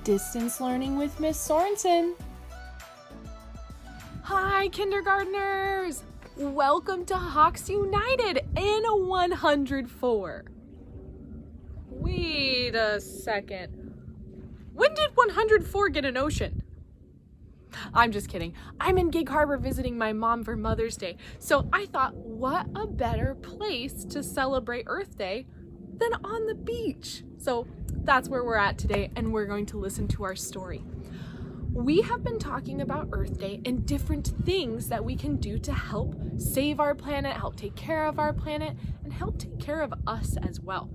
Distance Learning with Miss Sorensen. Hi, kindergartners! Welcome to Hawks United in 104. Wait a second. When did 104 get an ocean? I'm just kidding. I'm in Gig Harbor visiting my mom for Mother's Day, so I thought, what a better place to celebrate Earth Day than on the beach. So that's where we're at today, and we're going to listen to our story. We have been talking about Earth Day and different things that we can do to help save our planet, help take care of our planet, and help take care of us as well.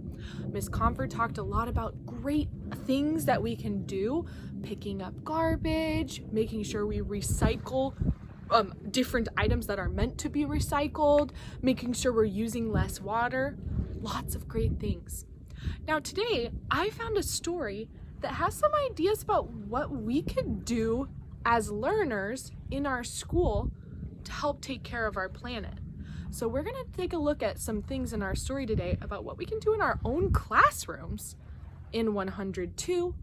Miss Comfort talked a lot about great things that we can do, picking up garbage, making sure we recycle different items that are meant to be recycled, making sure we're using less water, lots of great things. Now today, I found a story that has some ideas about what we could do as learners in our school to help take care of our planet. So we're gonna take a look at some things in our story today about what we can do in our own classrooms in 102,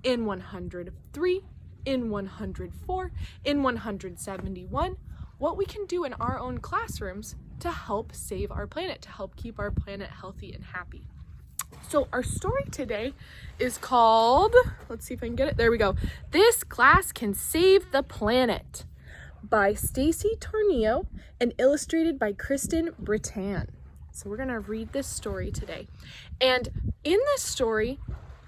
in 103, in 104, in 171, what we can do in our own classrooms to help save our planet, to help keep our planet healthy and happy. So our story today is called, let's see if I can get it, there we go. This Class Can Save the Planet by Stacy Tornillo and illustrated by Kristen Brittan. So we're gonna read this story today. And in this story,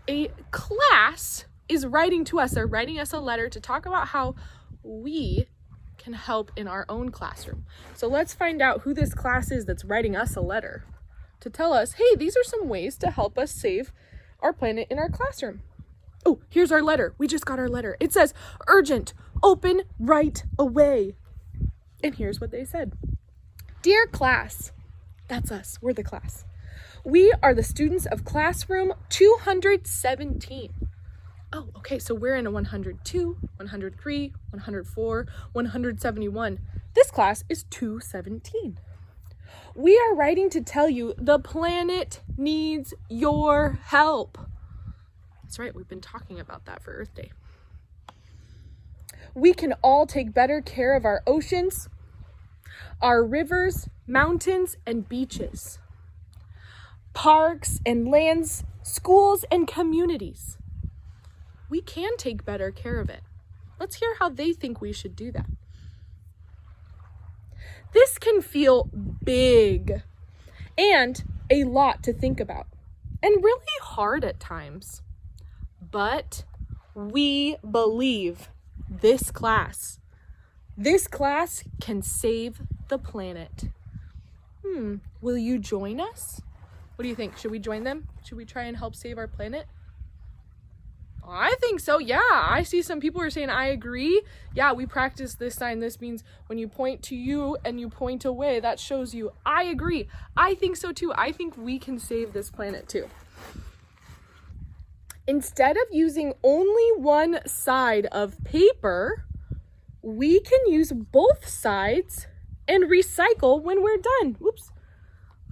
a class is writing to us. They're writing us a letter to talk about how we can help in our own classroom. So let's find out who this class is that's writing us a letter to tell us, hey, these are some ways to help us save our planet in our classroom. Oh, here's our letter. We just got our letter. It says, urgent, open right away. And here's what they said. Dear class, that's us, we're the class. We are the students of classroom 217. Oh, okay, so we're in a 102, 103, 104, 171. This class is 217. We are writing to tell you the planet needs your help. That's right, we've been talking about that for Earth Day. We can all take better care of our oceans, our rivers, mountains, and beaches, parks and lands, schools and communities. We can take better care of it. Let's hear how they think we should do that. This can feel big and a lot to think about and really hard at times. But we believe this class can save the planet. Will you join us? What do you think? Should we join them? Should we try and help save our planet? I think so, yeah. I see some people are saying, I agree. Yeah, we practice this sign. This means when you point to you and you point away, that shows you. I agree. I think so too. I think we can save this planet too. Instead of using only one side of paper, we can use both sides and recycle when we're done. Whoops.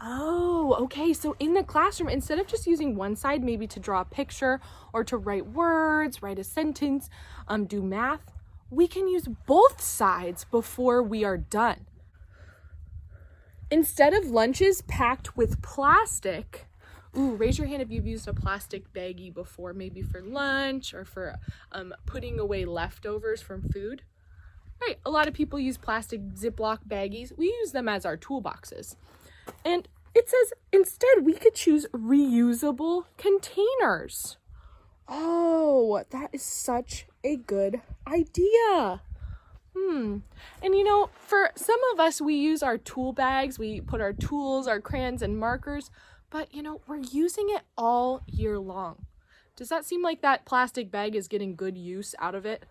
Oh, okay. So in the classroom, instead of just using one side, maybe to draw a picture or to write words, write a sentence, do math, we can use both sides before we are done. Instead of lunches packed with plastic, raise your hand if you've used a plastic baggie before, maybe for lunch or for putting away leftovers from food. Right, a lot of people use plastic Ziploc baggies. We use them as our toolboxes. And it says instead we could choose reusable containers. Oh, that is such a good idea. And you know, for some of us, we use our tool bags. We put our tools, our crayons and markers, but you know, we're using it all year long. Does that seem like that plastic bag is getting good use out of it?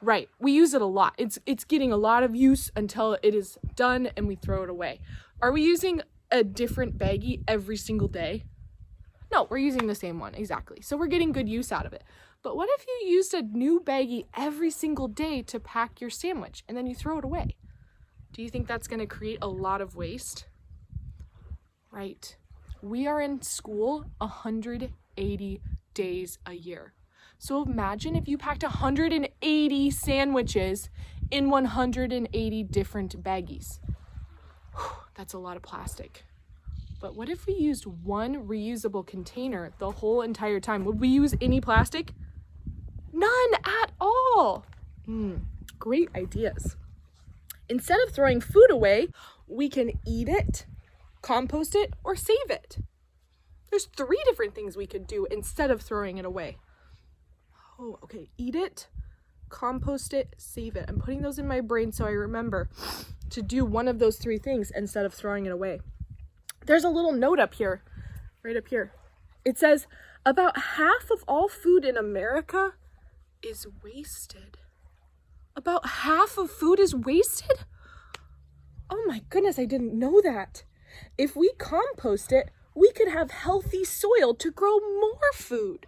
Right, we use it a lot. It's getting a lot of use until it is done and we throw it away. Are we using a different baggie every single day? No, we're using the same one, exactly. So we're getting good use out of it. But what if you used a new baggie every single day to pack your sandwich and then you throw it away? Do you think that's going to create a lot of waste? Right. We are in school 180 days a year. So imagine if you packed 180 sandwiches in 180 different baggies. That's a lot of plastic. But what if we used one reusable container the whole entire time? Would we use any plastic? None at all. Great ideas. Instead of throwing food away, we can eat it, compost it, or save it. There's 3 different things we could do instead of throwing it away. Oh, okay. Eat it, compost it, save it. I'm putting those in my brain so I remember to do one of those 3 things instead of throwing it away. There's a little note up here, right up here. It says, about half of all food in America is wasted. About half of food is wasted? Oh my goodness, I didn't know that. If we compost it, we could have healthy soil to grow more food.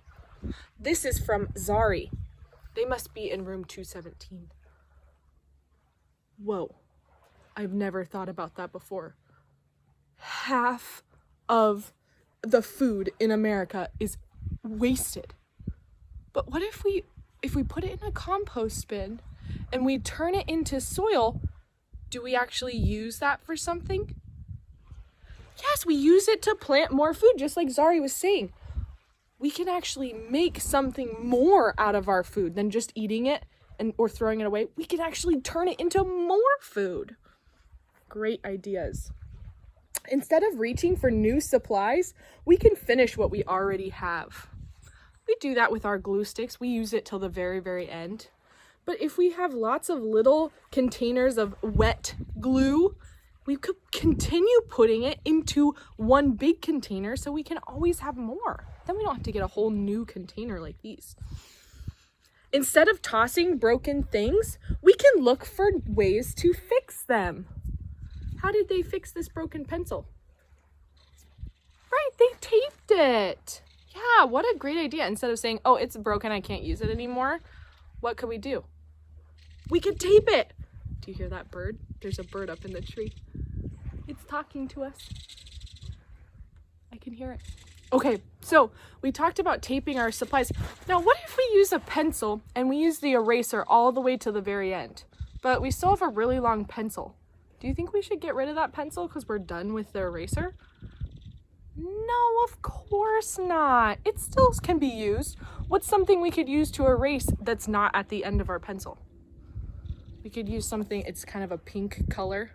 This is from Zari. They must be in room 217. Whoa, I've never thought about that before. Half of the food in America is wasted. But what if we put it in a compost bin and we turn it into soil? Do we actually use that for something? Yes, we use it to plant more food, just like Zari was saying. We can actually make something more out of our food than just eating it or throwing it away. We can actually turn it into more food. Great ideas. Instead of reaching for new supplies, we can finish what we already have. We do that with our glue sticks. We use it till the very, very end. But if we have lots of little containers of wet glue, we could continue putting it into one big container so we can always have more. Then we don't have to get a whole new container like these. Instead of tossing broken things, we can look for ways to fix them. How did they fix this broken pencil? Right, they taped it. Yeah, what a great idea. Instead of saying, oh, it's broken, I can't use it anymore, what could we do? We could tape it. Do you hear that bird? There's a bird up in the tree. It's talking to us. I can hear it. Okay, so we talked about taping our supplies. Now, what if we use a pencil and we use the eraser all the way to the very end, but we still have a really long pencil? Do you think we should get rid of that pencil because we're done with the eraser? No, of course not. It still can be used. What's something we could use to erase that's not at the end of our pencil? We could use something, it's kind of a pink color.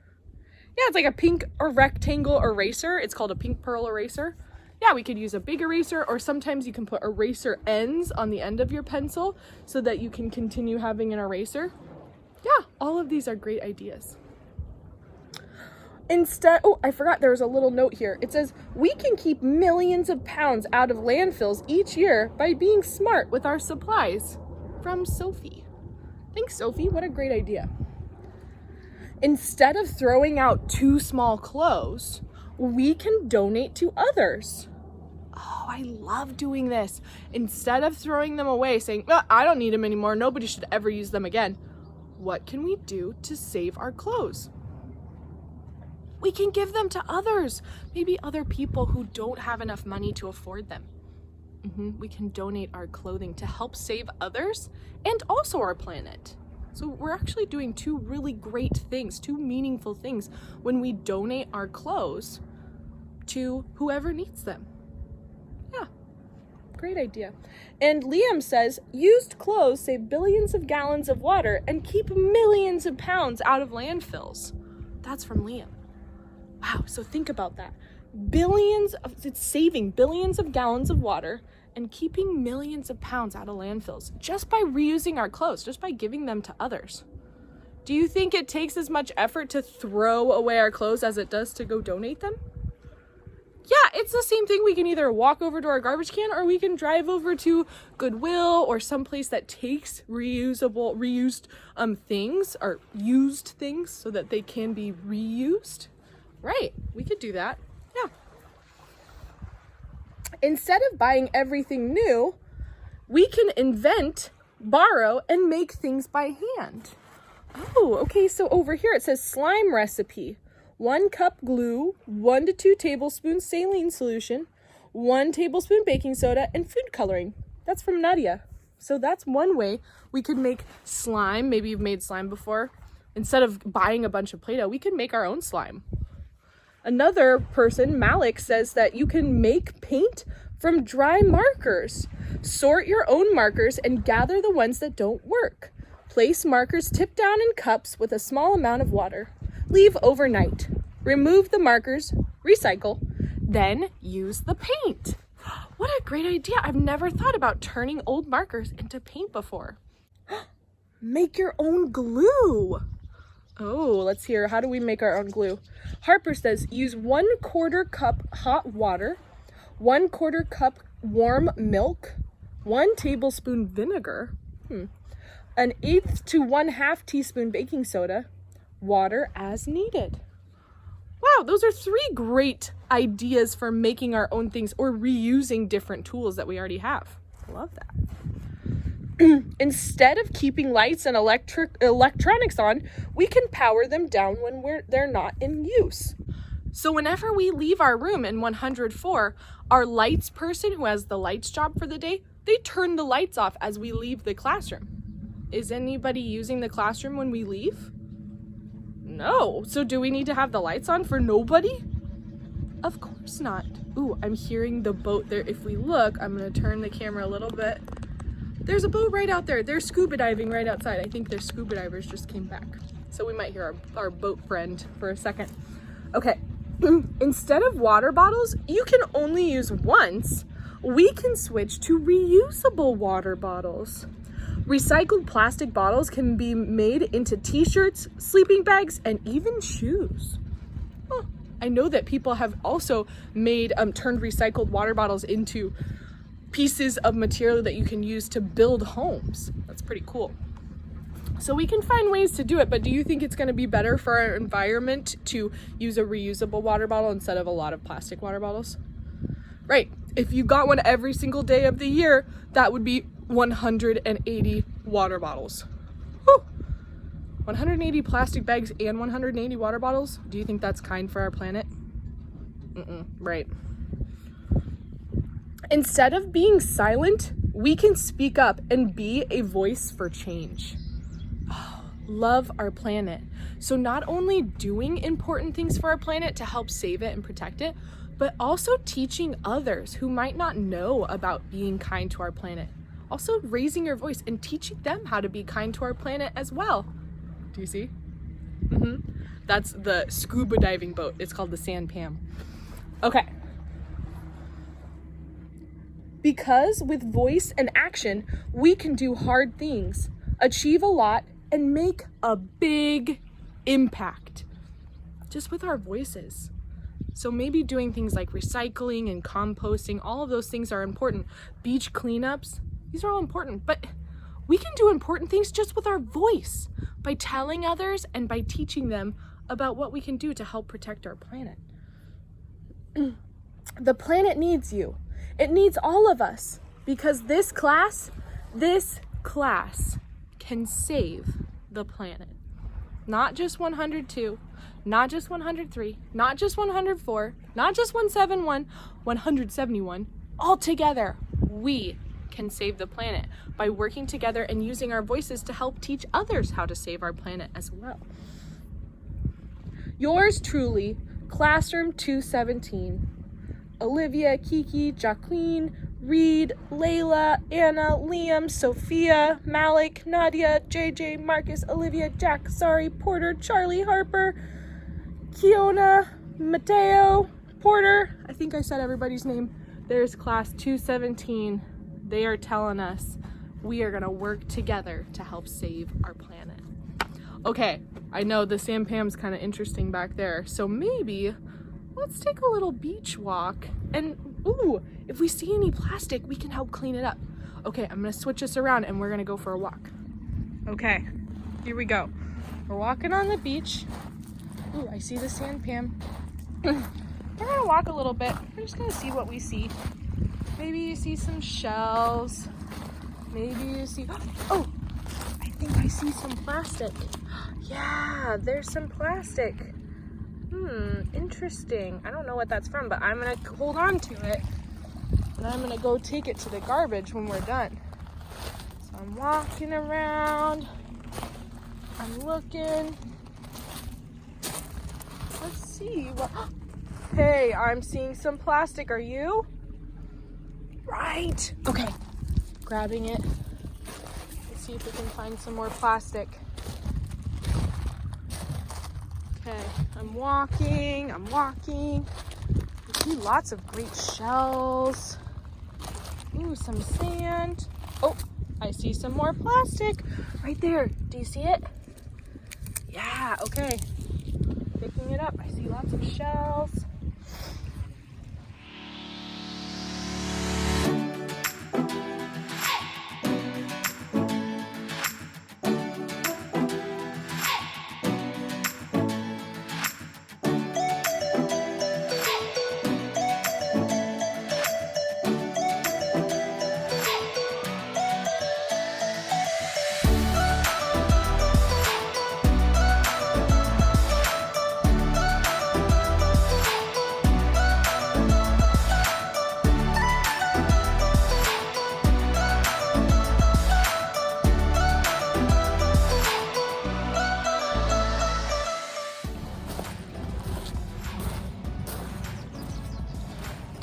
Yeah, it's like a pink or rectangle eraser. It's called a pink pearl eraser. Yeah, we could use a big eraser, or sometimes you can put eraser ends on the end of your pencil so that you can continue having an eraser. Yeah, all of these are great ideas. Instead, oh, I forgot there was a little note here. It says, we can keep millions of pounds out of landfills each year by being smart with our supplies. From Sophie. Thanks, Sophie. What a great idea. Instead of throwing out too small clothes, we can donate to others. Oh, I love doing this. Instead of throwing them away, saying, oh, I don't need them anymore, nobody should ever use them again, what can we do to save our clothes? We can give them to others, maybe other people who don't have enough money to afford them. We can donate our clothing to help save others and also our planet. So we're actually doing 2 really great things, 2 meaningful things when we donate our clothes to whoever needs them. Yeah, great idea. And Liam says, used clothes save billions of gallons of water and keep millions of pounds out of landfills. That's from Liam. Wow, so think about that. It's saving billions of gallons of water and keeping millions of pounds out of landfills just by reusing our clothes, just by giving them to others. Do you think it takes as much effort to throw away our clothes as it does to go donate them? Yeah, it's the same thing. We can either walk over to our garbage can or we can drive over to Goodwill or someplace that takes reused things or used things so that they can be reused. Right, we could do that. Yeah. Instead of buying everything new, we can invent, borrow, and make things by hand. Oh, okay, so over here it says slime recipe. 1 cup glue, 1 to 2 tablespoons saline solution, 1 tablespoon baking soda, and food coloring. That's from Nadia. So that's one way we could make slime. Maybe you've made slime before. Instead of buying a bunch of Play-Doh, we can make our own slime. Another person, Malik, says that you can make paint from dry markers. Sort your own markers and gather the ones that don't work. Place markers tipped down in cups with a small amount of water. Leave overnight. Remove the markers, recycle, then use the paint. What a great idea. I've never thought about turning old markers into paint before. Make your own glue. Oh, let's hear. How do we make our own glue? Harper says use 1/4 cup hot water, 1/4 cup warm milk, 1 tablespoon vinegar, 1/8 to 1/2 teaspoon baking soda, water as needed. Wow, those are 3 great ideas for making our own things or reusing different tools that we already have. I love that. Instead of keeping lights and electronics on, we can power them down when they're not in use. So whenever we leave our room in 104, our lights person who has the lights job for the day, they turn the lights off as we leave the classroom. Is anybody using the classroom when we leave? No. So do we need to have the lights on for nobody? Of course not. Ooh, I'm hearing the boat there. If we look, I'm gonna turn the camera a little bit. There's a boat right out there. They're scuba diving right outside. I think their scuba divers just came back. So we might hear our boat friend for a second. Okay, instead of water bottles, you can only use once. We can switch to reusable water bottles. Recycled plastic bottles can be made into t-shirts, sleeping bags, and even shoes. Oh, I know that people have also made, turned recycled water bottles into pieces of material that you can use to build homes. That's pretty cool. So we can find ways to do it, but do you think it's going to be better for our environment to use a reusable water bottle instead of a lot of plastic water bottles? Right. If you got one every single day of the year, that would be 180 water bottles. Whew. 180 plastic bags and 180 water bottles? Do you think that's kind for our planet? Right. Instead of being silent, we can speak up and be a voice for change. Oh, love our planet. So not only doing important things for our planet to help save it and protect it, but also teaching others who might not know about being kind to our planet. Also raising your voice and teaching them how to be kind to our planet as well. Do you see? That's the scuba diving boat. It's called the San Pam. Okay. Because with voice and action, we can do hard things, achieve a lot, and make a big impact just with our voices. So maybe doing things like recycling and composting, all of those things are important. Beach cleanups, these are all important, but we can do important things just with our voice by telling others and by teaching them about what we can do to help protect our planet. The planet needs you. It needs all of us because this class can save the planet. Not just 102, not just 103, not just 104, not just 171, 171. All together, we can save the planet by working together and using our voices to help teach others how to save our planet as well. Yours truly, Classroom 217. Olivia, Kiki, Jacqueline, Reed, Layla, Anna, Liam, Sophia, Malik, Nadia, JJ, Marcus, Olivia, Jack, Sorry, Porter, Charlie, Harper, Kiona, Mateo, Porter. I think I said everybody's name. There's class 217. They are telling us we are going to work together to help save our planet. Okay, I know the San Pam's kind of interesting back there, so maybe let's take a little beach walk and, ooh, if we see any plastic, we can help clean it up. Okay, I'm gonna switch us around and we're gonna go for a walk. Okay, here we go. We're walking on the beach. Ooh, I see the San Pam. We're gonna walk a little bit. We're just gonna see what we see. Maybe you see some shells. Maybe you see, oh, I think I see some plastic. Yeah, there's some plastic. Interesting. I don't know what that's from, but I'm gonna hold on to it and I'm gonna go take it to the garbage when we're done. I'm walking around. I'm looking. Let's see what. Hey, I'm seeing some plastic. Are you? Right. Okay. Grabbing it. Let's see if we can find some more plastic. Okay. I'm walking. I see lots of great shells. Ooh, some sand. Oh, I see some more plastic right there. Do you see it? Yeah, okay. Picking it up. I see lots of shells.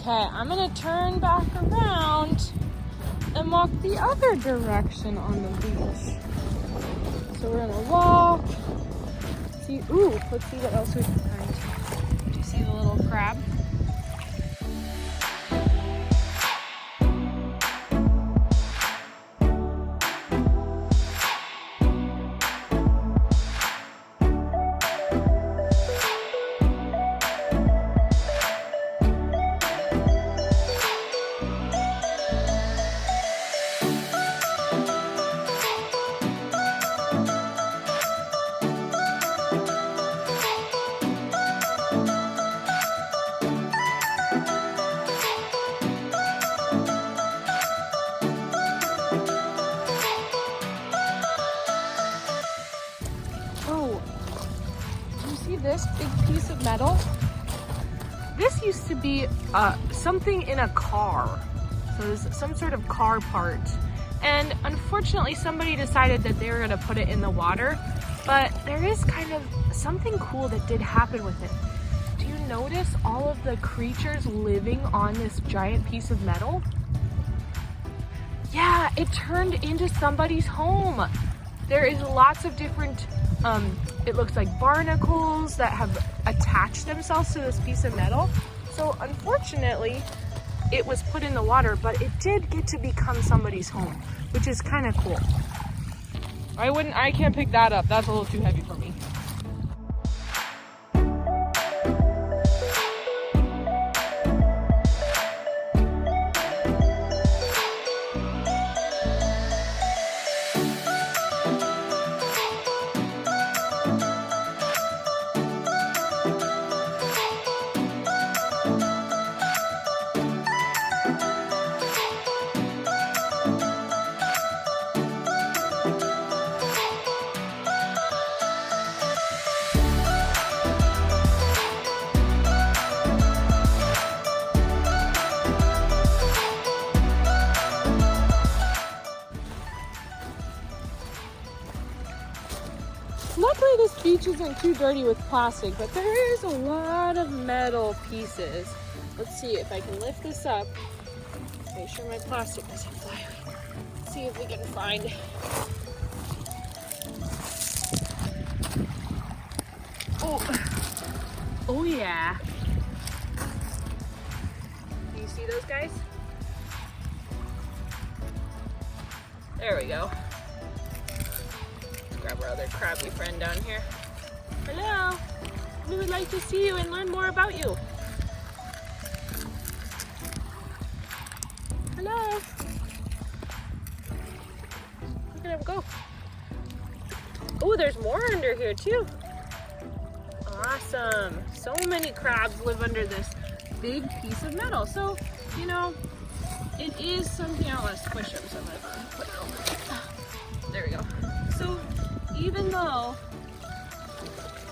Okay, I'm gonna turn back around and walk the other direction on the beach. So we're gonna walk. See, ooh, let's see what else we can find. Do you see the little crab? This big piece of metal, this used to be something in a car. So there's some sort of car part. And unfortunately somebody decided that they were gonna put it in the water, but there is kind of something cool that did happen with it. Do you notice all of the creatures living on this giant piece of metal? Yeah, it turned into somebody's home. There is lots of different, it looks like barnacles that have attached themselves to this piece of metal. So unfortunately, it was put in the water, but it did get to become somebody's home, which is kind of cool. I can't pick that up. That's a little too heavy for me. Luckily this beach isn't too dirty with plastic, but there is a lot of metal pieces. Let's see if I can lift this up. Make sure my plastic doesn't fly away. Let's see if we can find. Oh yeah. Do you see those guys? There we go. Grab our other crabby friend down here. Hello, we would like to see you and learn more about you. Hello. Look at him go. Oh, there's more under here too. Awesome. So many crabs live under this big piece of metal. So, you know, it is something. I'll squish him so I'm gonna put it over. There we go. So even though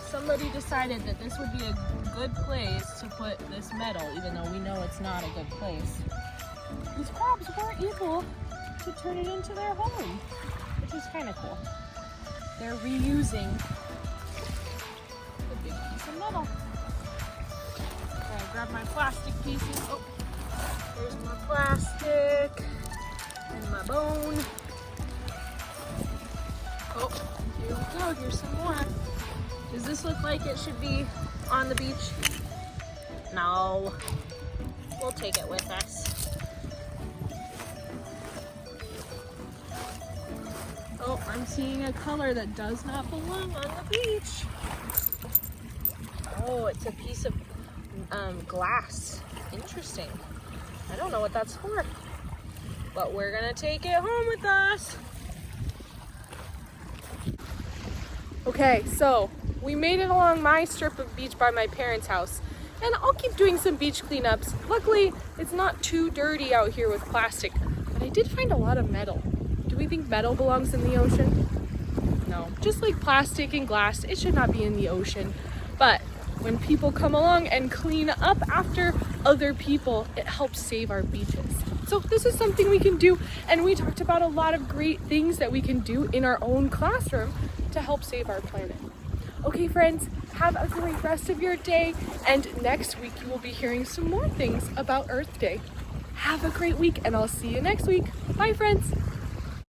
somebody decided that this would be a good place to put this metal, even though we know it's not a good place, these crabs weren't able to turn it into their home, which is kind of cool. They're reusing the big piece of metal. Okay, I grab my plastic pieces. Oh, there's my plastic and my bone. Oh, here we go. Here's some more. Does this look like it should be on the beach? No. We'll take it with us. Oh, I'm seeing a color that does not belong on the beach. Oh, it's a piece of glass. Interesting. I don't know what that's for, but we're gonna take it home with us. Okay, so we made it along my strip of beach by my parents' house, and I'll keep doing some beach cleanups. Luckily, it's not too dirty out here with plastic, but I did find a lot of metal. Do we think metal belongs in the ocean? No, just like plastic and glass, it should not be in the ocean. But when people come along and clean up after other people, it helps save our beaches. So this is something we can do, and we talked about a lot of great things that we can do in our own classroom to help save our planet. Okay, friends, have a great rest of your day, and next week you will be hearing some more things about Earth Day. Have a great week, and I'll see you next week. Bye, friends.